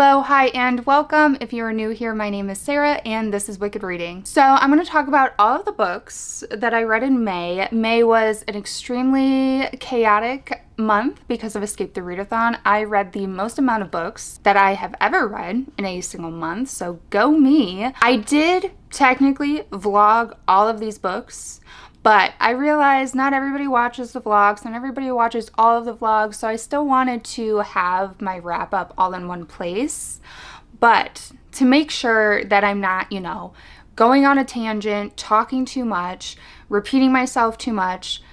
Hello, hi, and welcome. If you are new here, my name is Sarah, and this is Wicked Reading. So I'm going to talk about all of the books that I read in May. May was an extremely chaotic month because of Escape the Readathon. I read the most amount of books that I have ever read in a single month, so go me. I did technically vlog all of these books, but I realized not everybody watches the vlogs and everybody watches all of the vlogs, so I still wanted to have my wrap up all in one place. But to make sure that I'm not, going on a tangent, talking too much, repeating myself too much,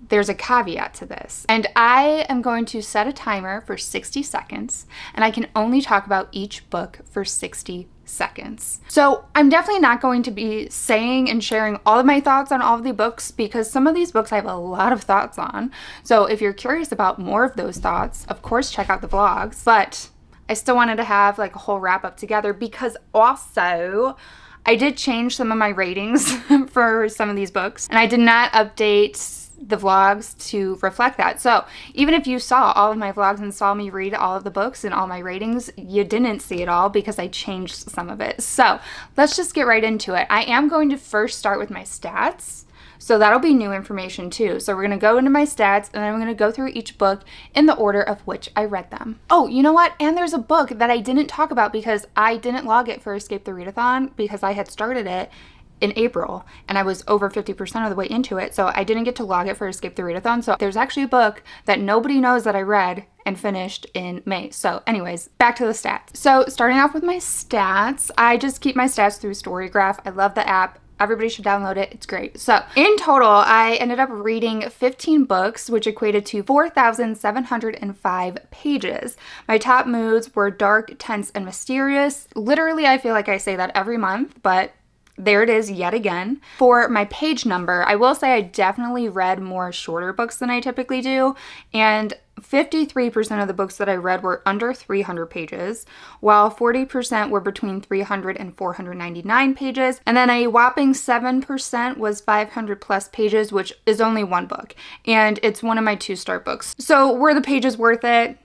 there's a caveat to this. And I am going to set a timer for 60 seconds, and I can only talk about each book for 60 seconds. So I'm definitely not going to be saying and sharing all of my thoughts on all of the books because some of these books I have a lot of thoughts on. So if you're curious about more of those thoughts, of course check out the vlogs. But I still wanted to have like a whole wrap up together because also I did change some of my ratings for some of these books, and I did not update the vlogs to reflect that. So even if you saw all of my vlogs and saw me read all of the books and all my ratings, you didn't see it all because I changed some of it. So let's just get right into it. I am going to first start with my stats. So that'll be new information too. So we're going to go into my stats and then I'm going to go through each book in the order of which I read them. Oh, you know what? And there's a book that I didn't talk about because I didn't log it for Escape the Readathon because I had started it in April and I was over 50% of the way into it, so I didn't get to log it for Escape the Readathon. So there's actually a book that nobody knows that I read and finished in May. So anyways, back to the stats. So starting off with my stats, I just keep my stats through Storygraph. I love the app. Everybody should download it. It's great. So in total, I ended up reading 15 books, which equated to 4,705 pages. My top moods were dark, tense, and mysterious. Literally, I feel like I say that every month, but there it is yet again. For my page number, I will say I definitely read more shorter books than I typically do, and 53% of the books that I read were under 300 pages, while 40% were between 300 and 499 pages, and then a whopping 7% was 500 plus pages, which is only one book, and it's one of my 2-star books. So were the pages worth it?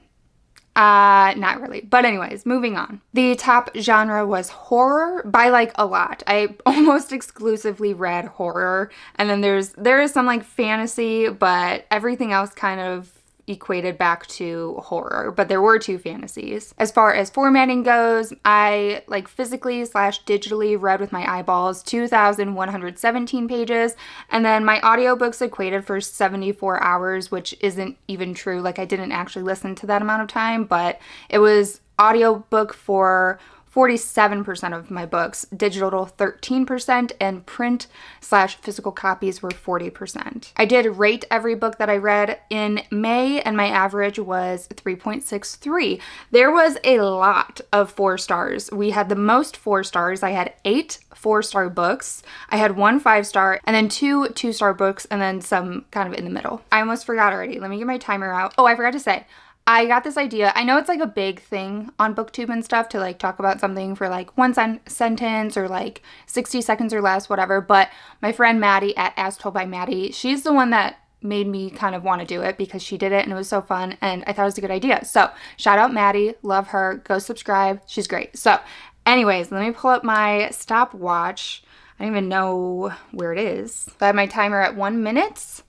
Not really. But anyways, moving on. The top genre was horror by like a lot. I almost exclusively read horror, and then there is some like fantasy, but everything else kind of equated back to horror, but there were 2 fantasies. As far as formatting goes, I like physically / digitally read with my eyeballs 2,117 pages, and then my audiobooks equated for 74 hours, which isn't even true. Like I didn't actually listen to that amount of time, but it was audiobook for 47% of my books, digital 13%, and print / physical copies were 40%. I did rate every book that I read in May, and my average was 3.63. There was a lot of 4 stars. We had the most 4 stars. I had 8 4-star books. I had 1 5-star, and then 2 2-star books, and then some kind of in the middle. I almost forgot already. Let me get my timer out. Oh, I forgot to say, I got this idea. I know it's like a big thing on BookTube and stuff to like talk about something for like one sentence or like 60 seconds or less, whatever. But my friend Maddie at As Told by Maddie, she's the one that made me kind of want to do it because she did it and it was so fun and I thought it was a good idea. So shout out Maddie, love her, go subscribe. She's great. So anyways, let me pull up my stopwatch. I don't even know where it is. I have my timer at 1 minute.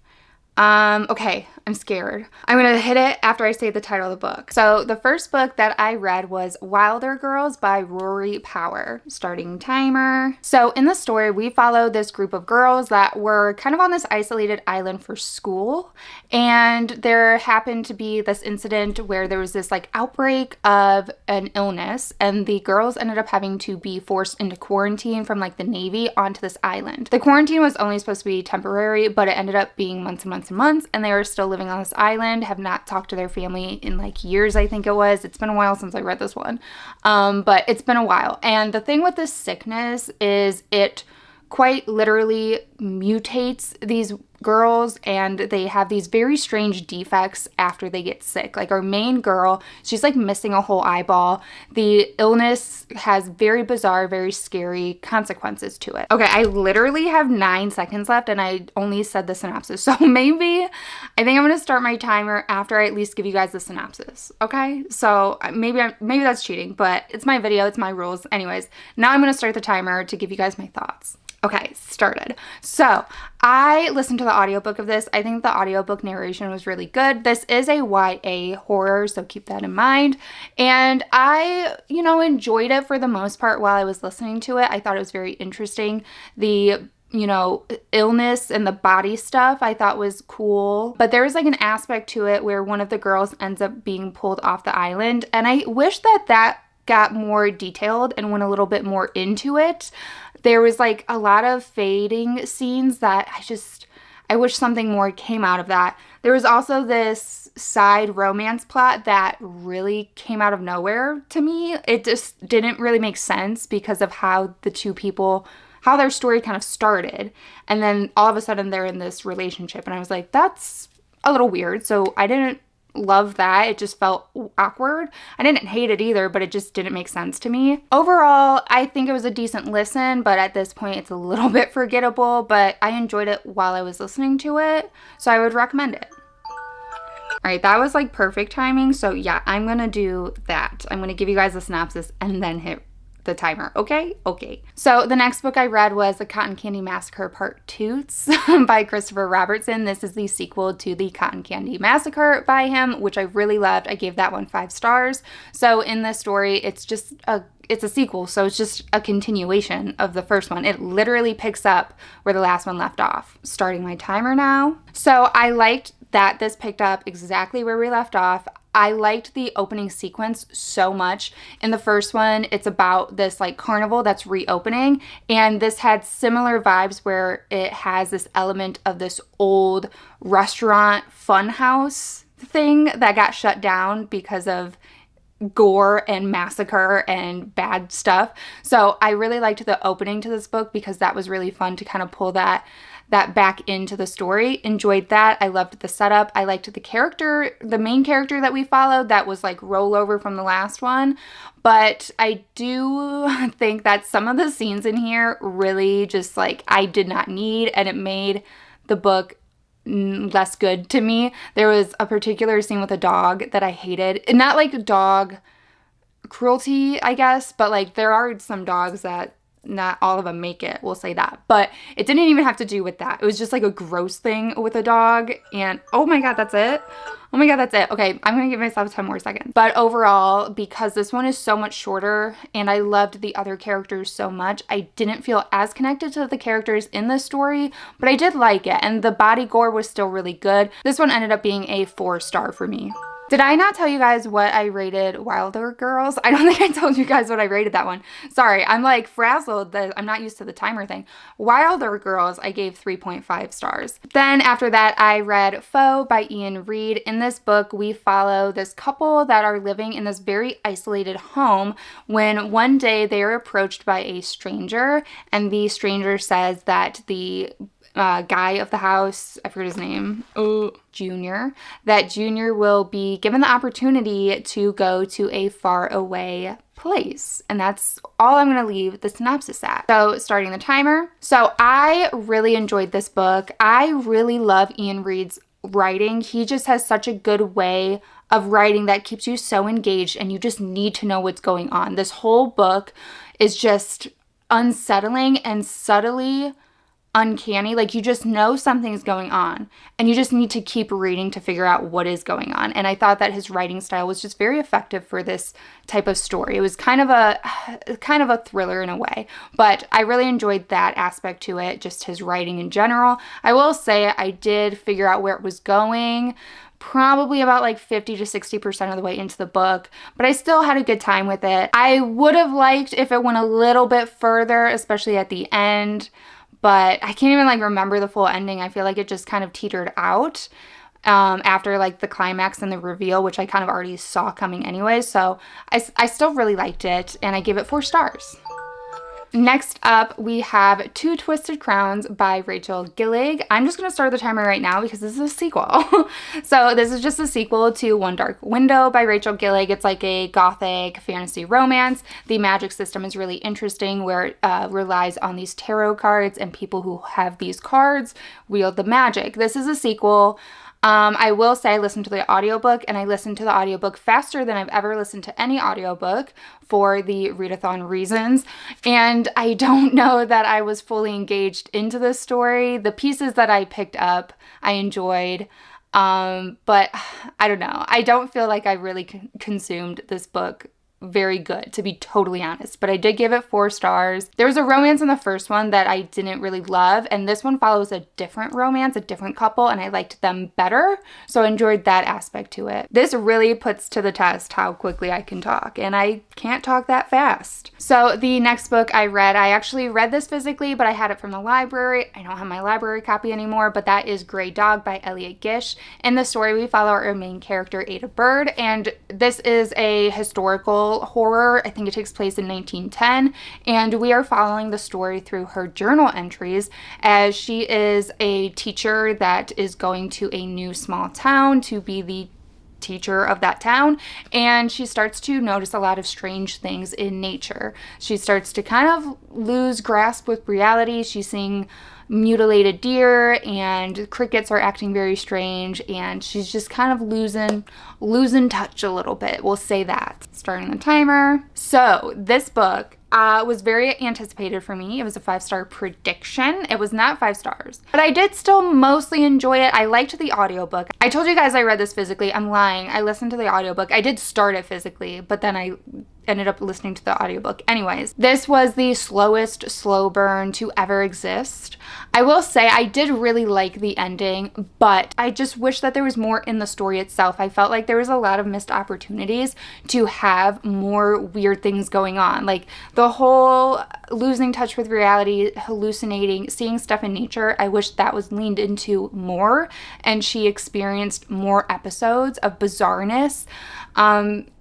Okay, I'm scared. I'm gonna hit it after I say the title of the book. So the first book that I read was Wilder Girls by Rory Power. Starting timer. So in the story, we follow this group of girls that were kind of on this isolated island for school, and there happened to be this incident where there was this like outbreak of an illness, and the girls ended up having to be forced into quarantine from like the Navy onto this island. The quarantine was only supposed to be temporary, but it ended up being months and months and months, and they were still living on this island, have not talked to their family in like years, I think it was. It's been a while since I read this one, but it's been a while. And the thing with this sickness is it quite literally mutates these girls, and they have these very strange defects after they get sick. Like our main girl, she's like missing a whole eyeball. The illness has very bizarre, very scary consequences to it. Okay, I literally have 9 seconds left and I only said the synopsis. So maybe, I think I'm gonna start my timer after I at least give you guys the synopsis, okay? So maybe that's cheating, but it's my video, it's my rules. Anyways, now I'm gonna start the timer to give you guys my thoughts. Okay, started. So I listened to the audiobook of this. I think the audiobook narration was really good. This is a YA horror, so keep that in mind. And I, enjoyed it for the most part while I was listening to it. I thought it was very interesting. The illness and the body stuff I thought was cool. But there was like an aspect to it where one of the girls ends up being pulled off the island. And I wish that got more detailed and went a little bit more into it. There was like a lot of fading scenes that I wish something more came out of that. There was also this side romance plot that really came out of nowhere to me. It just didn't really make sense because of how the two people, how their story kind of started. And then all of a sudden they're in this relationship. And I was like, that's a little weird. So I didn't love that. It just felt awkward. I didn't hate it either, but it just didn't make sense to me. Overall, I think it was a decent listen, but at this point it's a little bit forgettable, but I enjoyed it while I was listening to it, so I would recommend it. All right, that was like perfect timing, so yeah, I'm gonna do that. I'm gonna give you guys a synopsis and then hit the timer, okay? Okay. So the next book I read was The Cotton Candy Massacre Part 2 by Christopher Robertson. This is the sequel to The Cotton Candy Massacre by him, which I really loved. I gave that one 5 stars. So in this story, it's a sequel, so it's just a continuation of the first one. It literally picks up where the last one left off. Starting my timer now. So I liked that this picked up exactly where we left off. I liked the opening sequence so much. In the first one, it's about this like carnival that's reopening, and this had similar vibes where it has this element of this old restaurant funhouse thing that got shut down because of gore and massacre and bad stuff. So I really liked the opening to this book because that was really fun to kind of pull that back into the story. Enjoyed that. I loved the setup. I liked the main character that we followed that was like rollover from the last one. But I do think that some of the scenes in here really just like I did not need, and it made the book less good to me. There was a particular scene with a dog that I hated. Not like dog cruelty, I guess, but like there are some dogs that not all of them make it, we'll say that. But it didn't even have to do with that. It was just like a gross thing with a dog. And oh my god, that's it? Oh my god, that's it. Okay, I'm gonna give myself 10 more seconds. But overall, because this one is so much shorter and I loved the other characters so much, I didn't feel as connected to the characters in the story, but I did like it. And the body gore was still really good. This one ended up being a 4-star for me. Did I not tell you guys what I rated Wilder Girls? I don't think I told you guys what I rated that one. Sorry, I'm like frazzled that I'm not used to the timer thing. Wilder Girls, I gave 3.5 stars. Then after that, I read Foe by Ian Reid. In this book, we follow this couple that are living in this very isolated home when one day they are approached by a stranger, and the stranger says that the guy of the house, I forget his name, Junior, that Junior will be given the opportunity to go to a far away place. And that's all I'm going to leave the synopsis at. So starting the timer. So I really enjoyed this book. I really love Ian Reid's writing. He just has such a good way of writing that keeps you so engaged and you just need to know what's going on. This whole book is just unsettling and subtly uncanny. Like you just know something's going on and you just need to keep reading to figure out what is going on. And I thought that his writing style was just very effective for this type of story. It was kind of a thriller in a way, but I really enjoyed that aspect to it, just his writing in general. I will say I did figure out where it was going probably about like 50 to 60% of the way into the book, but I still had a good time with it. I would have liked if it went a little bit further, especially at the end, but I can't even like remember the full ending. I feel like it just kind of teetered out after like the climax and the reveal, which I kind of already saw coming anyway. So I still really liked it and I gave it 4 stars. Next up, we have Two Twisted Crowns by Rachel Gillig. I'm just going to start the timer right now because this is a sequel. So this is just a sequel to One Dark Window by Rachel Gillig. It's like a gothic fantasy romance. The magic system is really interesting, where it relies on these tarot cards, and people who have these cards wield the magic. This is a sequel. I will say I listened to the audiobook, and I listened to the audiobook faster than I've ever listened to any audiobook for the readathon reasons. And I don't know that I was fully engaged into this story. The pieces that I picked up, I enjoyed. But I don't know. I don't feel like I really consumed this book very good, to be totally honest, but I did give it 4 stars. There was a romance in the first one that I didn't really love, and this one follows a different romance, a different couple, and I liked them better, so I enjoyed that aspect to it. This really puts to the test how quickly I can talk, and I can't talk that fast. So the next book I read, I actually read this physically, but I had it from the library. I don't have my library copy anymore, but that is Grey Dog by Elliot Gish. In the story, we follow our main character, Ada Bird, and this is a historical horror. I think it takes place in 1910, and we are following the story through her journal entries, as she is a teacher that is going to a new small town to be the teacher of that town, and she starts to notice a lot of strange things in nature. She starts to kind of lose grasp with reality. She's seeing mutilated deer, and crickets are acting very strange, and she's just kind of losing touch a little bit. We'll say that. Starting the timer. So this book was very anticipated for me. It was a 5-star prediction. It was not 5 stars, but I did still mostly enjoy it. I liked the audiobook. I told you guys I read this physically. I'm lying. I listened to the audiobook. I did start it physically, but then I ended up listening to the audiobook. Anyways, this was the slowest slow burn to ever exist. I will say I did really like the ending, but I just wish that there was more in the story itself. I felt like there was a lot of missed opportunities to have more weird things going on. Like the whole losing touch with reality, hallucinating, seeing stuff in nature. I wish that was leaned into more, and she experienced more episodes of bizarreness.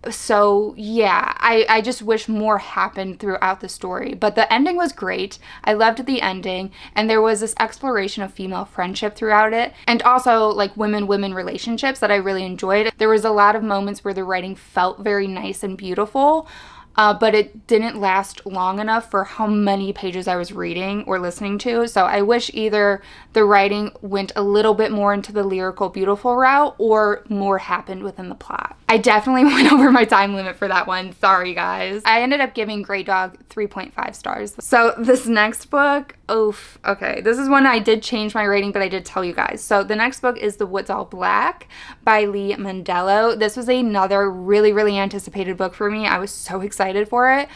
So yeah, I just wish more happened throughout the story, but the ending was great. I loved the ending, and there was this exploration of female friendship throughout it, and also like women relationships that I really enjoyed. There was a lot of moments where the writing felt very nice and beautiful, but it didn't last long enough for how many pages I was reading or listening to. So I wish either the writing went a little bit more into the lyrical, beautiful route, or more happened within the plot. I definitely went over my time limit for that one. Sorry, guys. I ended up giving Grey Dog 3.5 stars. So this next book, oof, okay. This is one I did change my rating, but I did tell you guys. So the next book is The Woods All Black by Lee Mandello. This was another really anticipated book for me. I was so excited for it.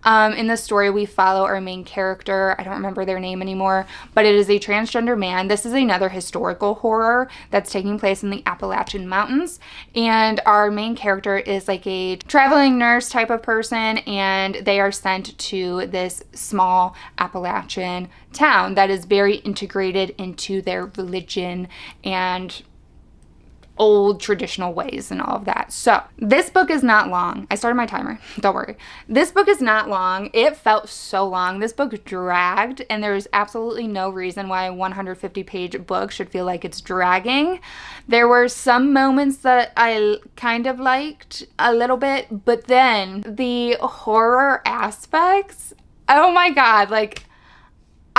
In the story, we follow our main character. I don't remember their name anymore, but it is a transgender man. This is another historical horror that's taking place in the Appalachian Mountains, and our main character is like a traveling nurse type of person, and they are sent to this small Appalachian town that is very integrated into their religion and old traditional ways and all of that. So this book is not long. I started my timer. Don't worry. This book is not long. It felt so long. This book dragged, and there's absolutely no reason why a 150-page book should feel like it's dragging. There were some moments that I kind of liked a little bit, but then the horror aspects, oh my God, like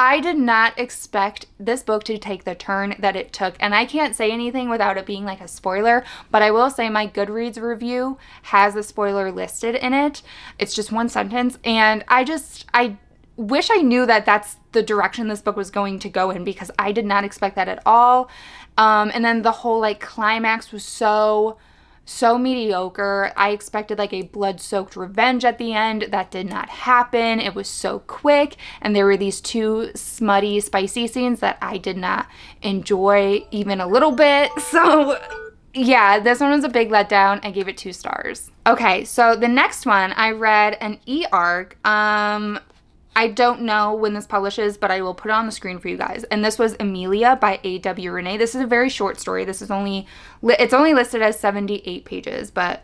I did not expect this book to take the turn that it took, and I can't say anything without it being like a spoiler, but I will say my Goodreads review has a spoiler listed in it. It's just one sentence, and I wish I knew that that's the direction this book was going to go in, because I did not expect that at all. And then the whole like climax was so mediocre. I expected like a blood-soaked revenge at the end. That did not happen. It was so quick, and there were these 2 smutty, spicy scenes that I did not enjoy even a little bit. So yeah, this one was a big letdown. I gave it 2 stars. Okay, so the next one, I read an e-arc. I don't know when this publishes, but I will put it on the screen for you guys. And this was Amelia by A.W. Renee. This is a very short story. This is only listed as 78 pages, but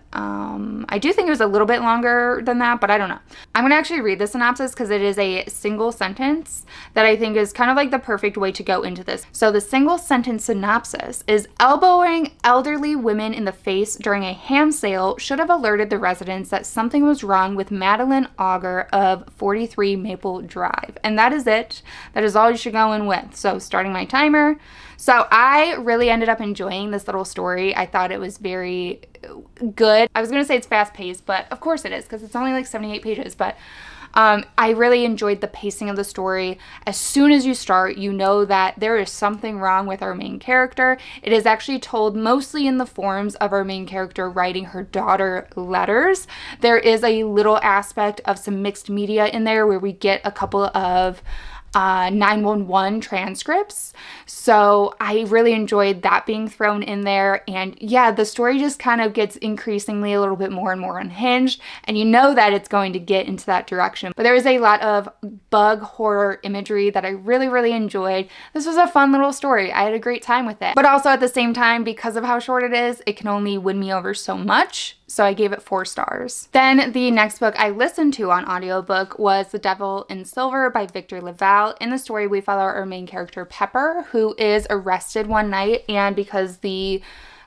I do think it was a little bit longer than that, but I don't know. I'm going to actually read the synopsis because it is a single sentence that I think is kind of like the perfect way to go into this. So the single sentence synopsis is: elbowing elderly women in the face during a ham sale should have alerted the residents that something was wrong with Madeline Auger of 43 Maple Drive. And that is it. That is all you should go in with. So starting my timer. So I really ended up enjoying this little story. I thought it was very good. I was going to say it's fast paced, but of course it is because it's only like 78 pages. But I really enjoyed the pacing of the story. As soon as you start, you know that there is something wrong with our main character. It is actually told mostly in the forms of our main character writing her daughter letters. There is a little aspect of some mixed media in there where we get a couple of 911 transcripts. So I really enjoyed that being thrown in there. And yeah, the story just kind of gets increasingly a little bit more and more unhinged. And you know that it's going to get into that direction. But there is a lot of bug horror imagery that I really, really enjoyed. This was a fun little story. I had a great time with it. But also at the same time, because of how short it is, it can only win me over so much. So I gave it 4 stars. Then the next book I listened to on audiobook was The Devil in Silver by Victor LaValle. In the story, we follow our main character, Pepper, who is arrested one night, and because the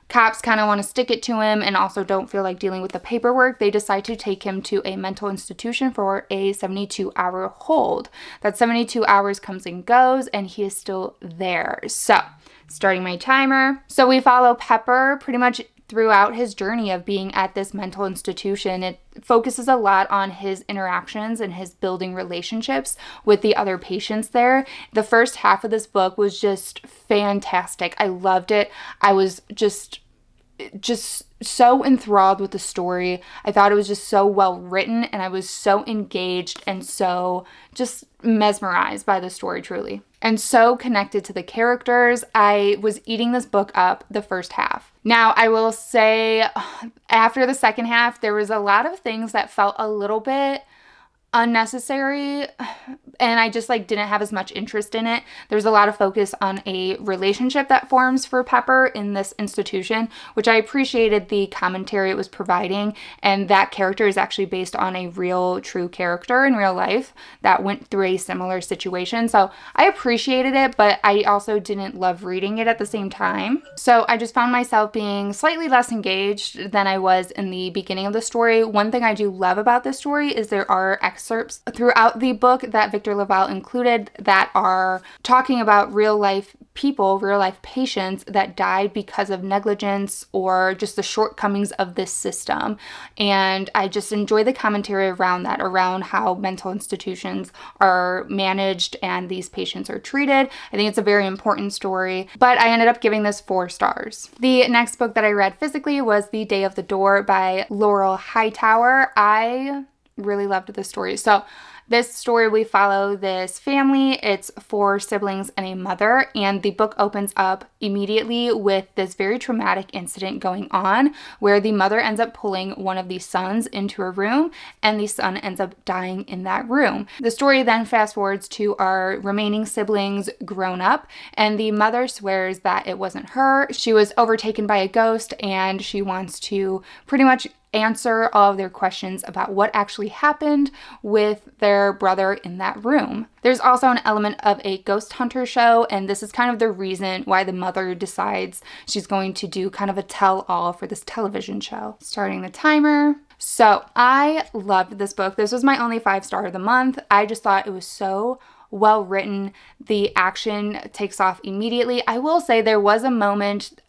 cops kind of want to stick it to him and also don't feel like dealing with the paperwork, they decide to take him to a mental institution for a 72-hour hold. That 72 hours comes and goes, and he is still there. So, starting my timer. So we follow Pepper pretty much throughout his journey of being at this mental institution. It focuses a lot on his interactions and his building relationships with the other patients there. The first half of this book was just fantastic. I loved it. I was just so enthralled with the story. I thought it was just so well written, and I was so engaged and so just mesmerized by the story, truly. And so connected to the characters. I was eating this book up the first half. Now, I will say after the second half, there was a lot of things that felt a little bit unnecessary, and I just didn't have as much interest in it. There's a lot of focus on a relationship that forms for Pepper in this institution, which I appreciated the commentary it was providing, and that character is actually based on a real true character in real life that went through a similar situation. So I appreciated it, but I also didn't love reading it at the same time. So I just found myself being slightly less engaged than I was in the beginning of the story. One thing I do love about this story is there are excerpts throughout the book that Victor LaValle included that are talking about real life people, real life patients that died because of negligence or just the shortcomings of this system. And I just enjoy the commentary around that, around how mental institutions are managed and these patients are treated. I think it's a very important story, but I ended up giving this 4 stars. The next book that I read physically was The Day of the Door by Laurel Hightower. I really loved this story. So this story, we follow this family. It's 4 siblings and a mother, and the book opens up immediately with this very traumatic incident going on where the mother ends up pulling one of the sons into a room, and the son ends up dying in that room. The story then fast forwards to our remaining siblings grown up, and the mother swears that it wasn't her. She was overtaken by a ghost, and she wants to pretty much answer all of their questions about what actually happened with their brother in that room. There's also an element of a ghost hunter show, and this is kind of the reason why the mother decides she's going to do kind of a tell-all for this television show. Starting the timer. So I loved this book. This was my only 5-star of the month. I just thought it was so well written. The action takes off immediately. I will say there was a moment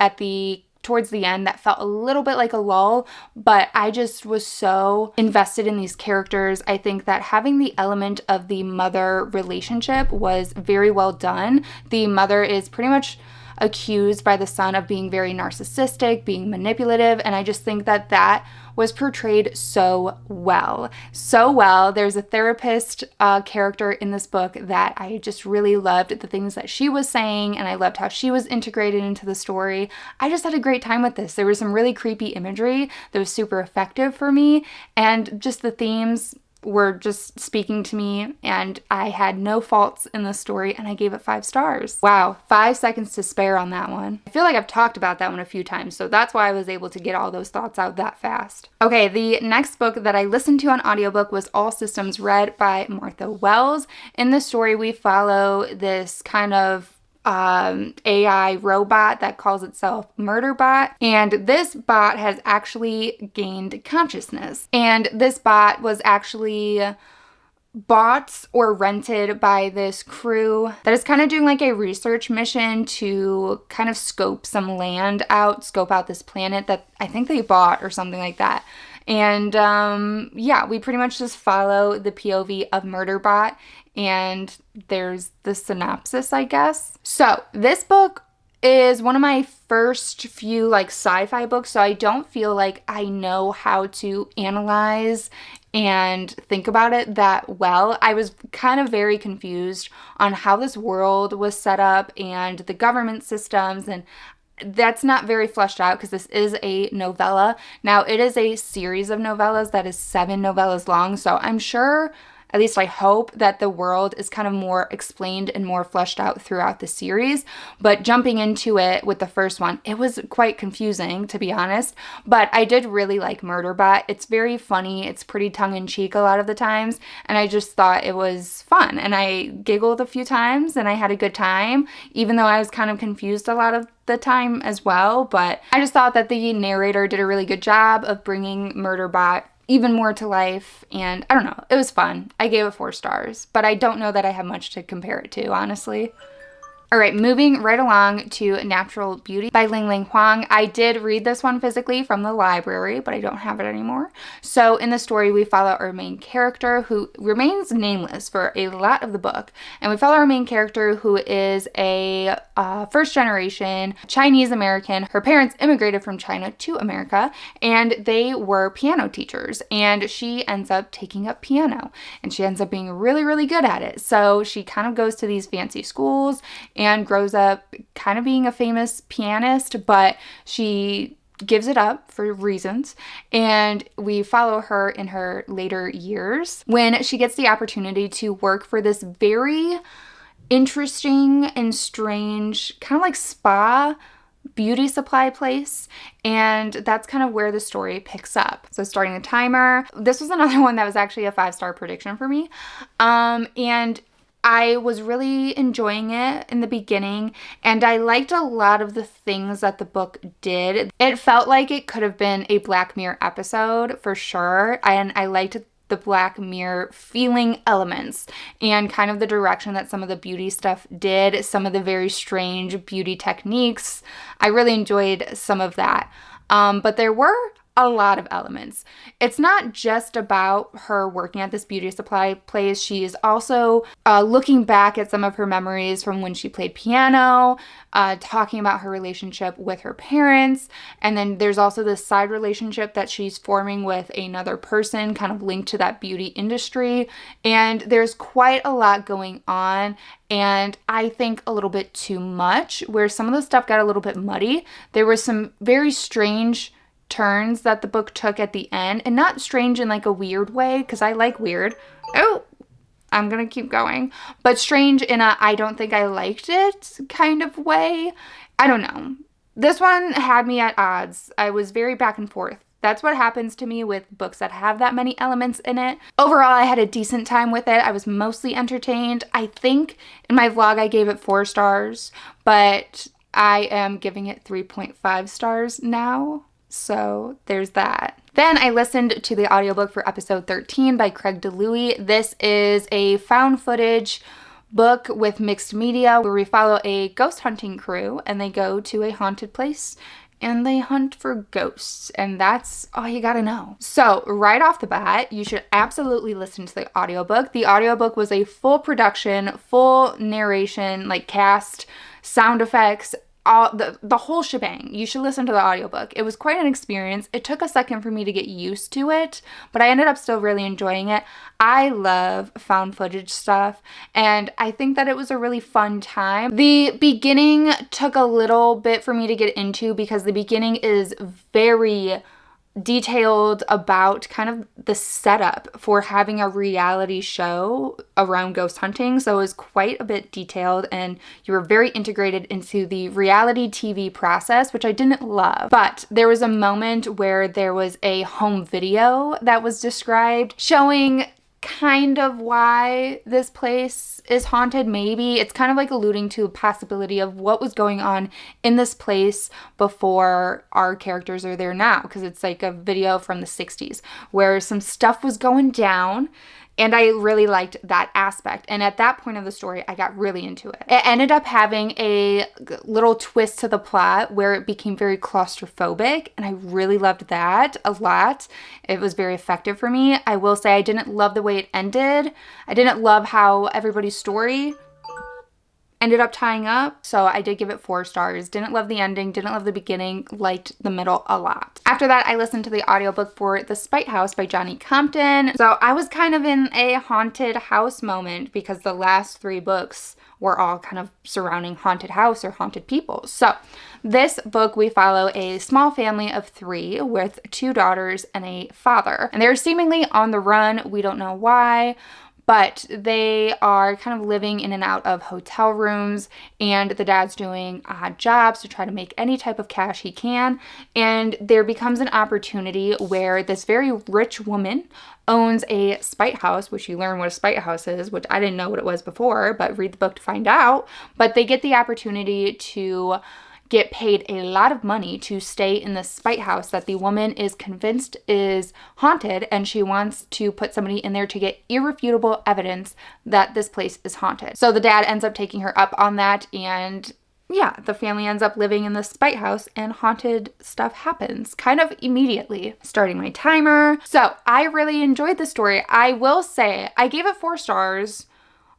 towards the end that felt a little bit like a lull, but I just was so invested in these characters. I think that having the element of the mother relationship was very well done. The mother is pretty much accused by the son of being very narcissistic, being manipulative, and I just think that that was portrayed so well. So well. There's a therapist character in this book that I just really loved the things that she was saying, and I loved how she was integrated into the story. I just had a great time with this. There was some really creepy imagery that was super effective for me, and just the themes were just speaking to me, and I had no faults in the story, and I gave it 5 stars. Wow, 5 seconds to spare on that one. I feel like I've talked about that one a few times, so that's why I was able to get all those thoughts out that fast. Okay, the next book that I listened to on audiobook was All Systems Red by Martha Wells. In the story, we follow this kind of AI robot that calls itself Murderbot, and this bot has actually gained consciousness, and this bot was actually bought or rented by this crew that is kind of doing like a research mission to kind of scope out this planet that I think they bought or something like that. And yeah, we pretty much just follow the POV of Murderbot, and there's the synopsis, I guess. So this book is one of my first few like sci-fi books, so I don't feel like I know how to analyze and think about it that well. I was kind of very confused on how this world was set up and the government systems, and that's not very fleshed out because this is a novella. Now, it is a series of novellas that is 7 novellas long, so I'm sure, at least I hope, that the world is kind of more explained and more fleshed out throughout the series. But jumping into it with the first one, it was quite confusing, to be honest. But I did really like Murderbot. It's very funny. It's pretty tongue-in-cheek a lot of the times. And I just thought it was fun. And I giggled a few times and I had a good time, even though I was kind of confused a lot of the time as well. But I just thought that the narrator did a really good job of bringing Murderbot even more to life, and I don't know, it was fun. I gave it 4 stars, but I don't know that I have much to compare it to, honestly. All right, moving right along to Natural Beauty by Ling Ling Huang. I did read this one physically from the library, but I don't have it anymore. So in the story, we follow our main character who remains nameless for a lot of the book. And we follow our main character who is a first generation Chinese American. Her parents immigrated from China to America, and they were piano teachers. And she ends up taking up piano, and she ends up being really, really good at it. So she kind of goes to these fancy schools and grows up kind of being a famous pianist, but she gives it up for reasons, and we follow her in her later years when she gets the opportunity to work for this very interesting and strange kind of like spa beauty supply place, and that's kind of where the story picks up. So starting the timer, this was another one that was actually a 5-star prediction for me, and I was really enjoying it in the beginning, and I liked a lot of the things that the book did. It felt like it could have been a Black Mirror episode for sure, and I liked the Black Mirror feeling elements and kind of the direction that some of the beauty stuff did, some of the very strange beauty techniques. I really enjoyed some of that, but there were a lot of elements. It's not just about her working at this beauty supply place. She is also looking back at some of her memories from when she played piano, talking about her relationship with her parents, and then there's also this side relationship that she's forming with another person kind of linked to that beauty industry, and there's quite a lot going on, and I think a little bit too much, where some of the stuff got a little bit muddy. There were some very strange turns that the book took at the end, and not strange in like a weird way, because I like weird. Oh, I'm gonna keep going. But strange in a I don't think I liked it kind of way. I don't know. This one had me at odds. I was very back and forth. That's what happens to me with books that have that many elements in it. Overall, I had a decent time with it. I was mostly entertained. I think in my vlog I gave it 4 stars, but I am giving it 3.5 stars now. So there's that. Then I listened to the audiobook for episode 13 by Craig DeLuey. This is a found footage book with mixed media where we follow a ghost hunting crew, and they go to a haunted place and they hunt for ghosts, and that's all you gotta know. So right off the bat, you should absolutely listen to the audiobook. The audiobook was a full production, full narration, like cast, sound effects, all the whole shebang. You should listen to the audiobook. It was quite an experience. It took a second for me to get used to it, but I ended up still really enjoying it. I love found footage stuff, and I think that it was a really fun time. The beginning took a little bit for me to get into because the beginning is very detailed about kind of the setup for having a reality show around ghost hunting. So it was quite a bit detailed, and you were very integrated into the reality TV process, which I didn't love. But there was a moment where there was a home video that was described showing kind of why this place is haunted. Maybe it's kind of like alluding to a possibility of what was going on in this place before our characters are there now, because it's like a video from the 60s where some stuff was going down. And I really liked that aspect. And at that point of the story, I got really into it. It ended up having a little twist to the plot where it became very claustrophobic. And I really loved that a lot. It was very effective for me. I will say I didn't love the way it ended. I didn't love how everybody's story ended up tying up, so I did give it 4 stars. Didn't love the ending, didn't love the beginning, liked the middle a lot. After that, I listened to the audiobook for The Spite House by Johnny Compton. So I was kind of in a haunted house moment because the last 3 books were all kind of surrounding haunted house or haunted people. So this book, we follow a small family of 3 with 2 daughters and a father. And they're seemingly on the run. We don't know why, but they are kind of living in and out of hotel rooms, and the dad's doing odd jobs to try to make any type of cash he can. And there becomes an opportunity where this very rich woman owns a spite house, which you learn what a spite house is, which I didn't know what it was before, but read the book to find out. But they get the opportunity to get paid a lot of money to stay in the spite house that the woman is convinced is haunted, and she wants to put somebody in there to get irrefutable evidence that this place is haunted. So the dad ends up taking her up on that, and yeah, the family ends up living in the spite house, and haunted stuff happens kind of immediately. Starting my timer. So I really enjoyed the story. I will say I gave it 4 stars.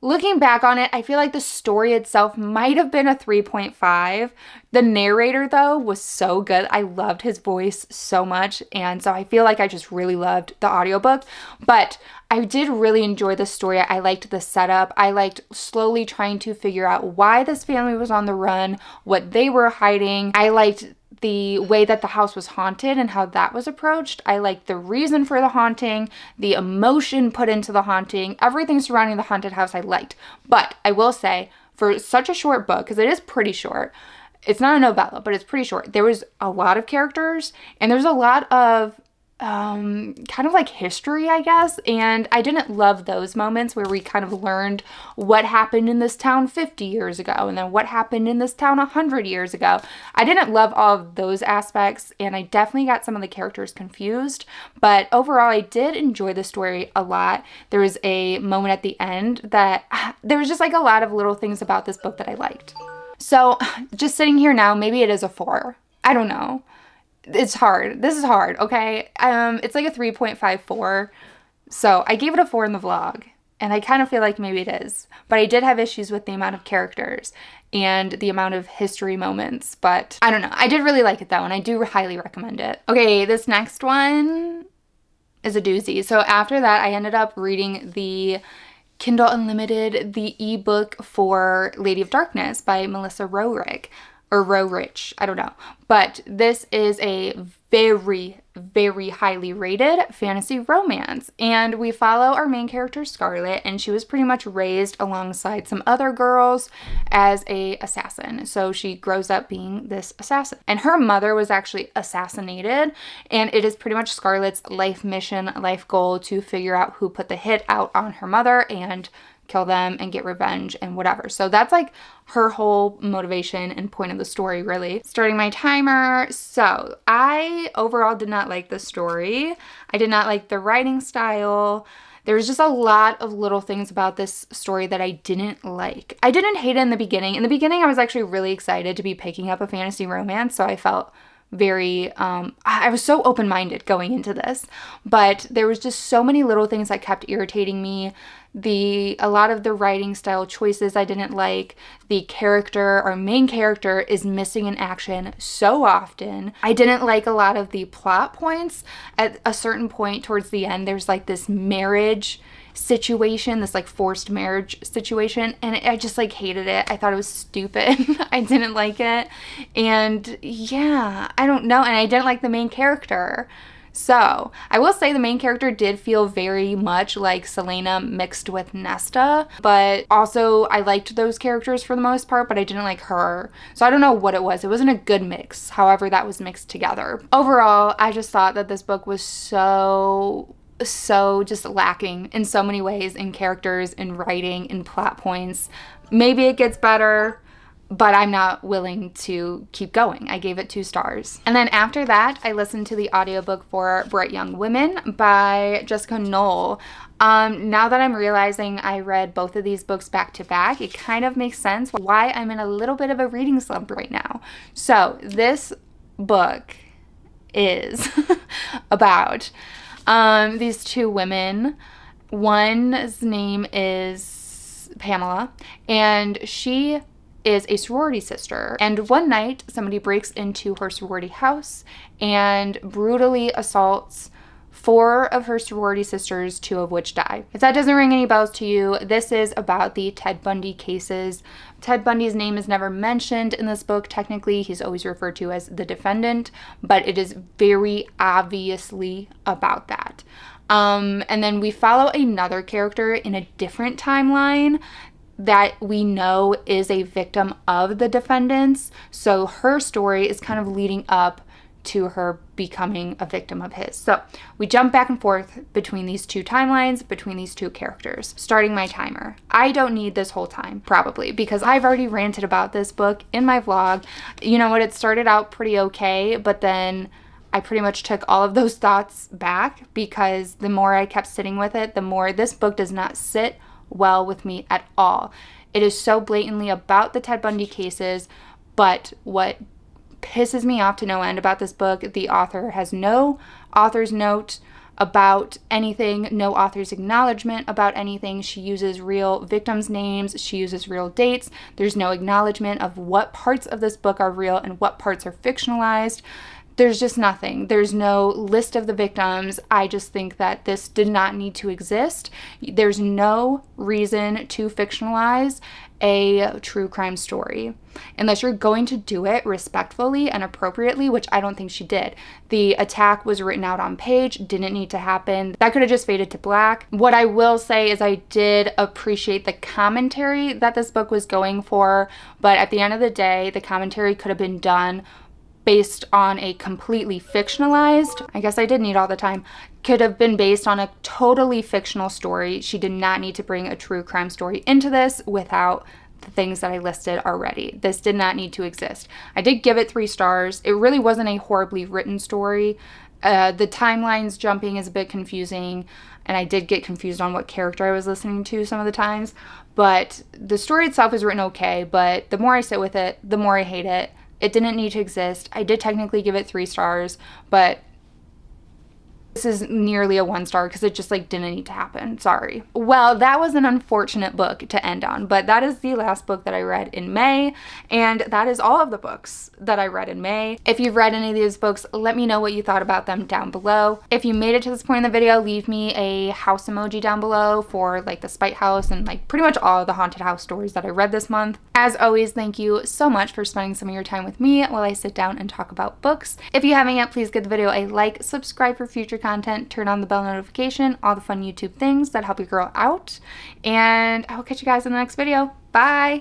Looking back on it, I feel like the story itself might have been a 3.5. The narrator, though, was so good. I loved his voice so much, and so I feel like I just really loved the audiobook. But I did really enjoy the story. I liked the setup. I liked slowly trying to figure out why this family was on the run, what they were hiding. I liked the way that the house was haunted and how that was approached. I liked the reason for the haunting, the emotion put into the haunting, everything surrounding the haunted house I liked. But I will say, for such a short book, because it is pretty short, it's not a novella, but it's pretty short, there was a lot of characters, and there's a lot of kind of like history, I guess, and I didn't love those moments where we kind of learned what happened in this town 50 years ago and then what happened in this town 100 years ago. I didn't love all of those aspects, and I definitely got some of the characters confused, but overall I did enjoy the story a lot. There was a moment at the end that there was just like a lot of little things about this book that I liked. So just sitting here now, maybe it is a 4. I don't know. It's hard. This is hard, okay? It's like a 3.54. So I gave it a 4 in the vlog, and I kind of feel like maybe it is. But I did have issues with the amount of characters and the amount of history moments. But I don't know. I did really like it though, and I do highly recommend it. Okay, this next one is a doozy. So after that, I ended up reading the Kindle Unlimited, the ebook for Lady of Darkness by Melissa Roerich. Or Roerich, I don't know. But this is a very, very highly rated fantasy romance. And we follow our main character, Scarlet, and she was pretty much raised alongside some other girls as a assassin. So she grows up being this assassin. And her mother was actually assassinated, and it is pretty much Scarlet's life mission, life goal to figure out who put the hit out on her mother and kill them and get revenge and whatever. So that's like her whole motivation and point of the story, really. Starting my timer. So I overall did not like the story. I did not like the writing style. There was just a lot of little things about this story that I didn't like. I didn't hate it in the beginning. In the beginning, I was actually really excited to be picking up a fantasy romance, so I felt very, I was so open-minded going into this, but there was just so many little things that kept irritating me. A lot of the writing style choices I didn't like. The character, our main character, is missing in action so often. I didn't like a lot of the plot points. At a certain point towards the end, there's like this marriage situation, this like forced marriage situation, and I just like hated it. I thought it was stupid. I didn't like it, and yeah, I don't know, and I didn't like the main character. So I will say the main character did feel very much like Selena mixed with Nesta, but also I liked those characters for the most part, but I didn't like her. So I don't know what it was. It wasn't a good mix, however that was mixed together. Overall, I just thought that this book was so just lacking in so many ways, in characters, in writing, in plot points. Maybe it gets better, but I'm not willing to keep going. I gave it 2 stars. And then after that, I listened to the audiobook for Bright Young Women by Jessica Knoll. Now that I'm realizing I read both of these books back to back, it kind of makes sense why I'm in a little bit of a reading slump right now. So this book is about these 2 women. One's name is Pamela, and she is a sorority sister. And one night, somebody breaks into her sorority house and brutally assaults 4 of her sorority sisters, 2 of which die. If that doesn't ring any bells to you, this is about the Ted Bundy cases. Ted Bundy's name is never mentioned in this book. Technically, he's always referred to as the defendant, but it is very obviously about that. And then we follow another character in a different timeline that we know is a victim of the defendants. So her story is kind of leading up to her becoming a victim of his. So we jump back and forth between these 2 timelines, between these 2 characters. Starting my timer. I don't need this whole time, probably, because I've already ranted about this book in my vlog. You know what? It started out pretty okay, but then I pretty much took all of those thoughts back, because the more I kept sitting with it, the more this book does not sit well with me at all. It is so blatantly about the Ted Bundy cases, but what pisses me off to no end about this book, the author has no author's note about anything, no author's acknowledgement about anything. She uses real victims' names, she uses real dates. There's no acknowledgement of what parts of this book are real and what parts are fictionalized. There's just nothing. There's no list of the victims. I just think that this did not need to exist. There's no reason to fictionalize a true crime story unless you're going to do it respectfully and appropriately, which I don't think she did. The attack was written out on page, didn't need to happen. That could have just faded to black. What I will say is I did appreciate the commentary that this book was going for, but at the end of the day, the commentary could have been done based on a completely fictionalized, I guess I did need all the time, could have been based on a totally fictional story. She did not need to bring a true crime story into this without the things that I listed already. This did not need to exist. I did give it 3 stars. It really wasn't a horribly written story. The timelines jumping is a bit confusing, and I did get confused on what character I was listening to some of the times, but the story itself is written okay, but the more I sit with it, the more I hate it. It didn't need to exist. I did technically give it 3 stars, but this is nearly a 1 star because it just didn't need to happen. Sorry. Well, that was an unfortunate book to end on, but that is the last book that I read in May, and that is all of the books that I read in May. If you've read any of these books, let me know what you thought about them down below. If you made it to this point in the video, leave me a house emoji down below for the Spite House and pretty much all of the haunted house stories that I read this month. As always, thank you so much for spending some of your time with me while I sit down and talk about books. If you haven't yet, please give the video a like, subscribe for future content, turn on the bell notification, all the fun YouTube things that help your girl out, and I will catch you guys in the next video. Bye!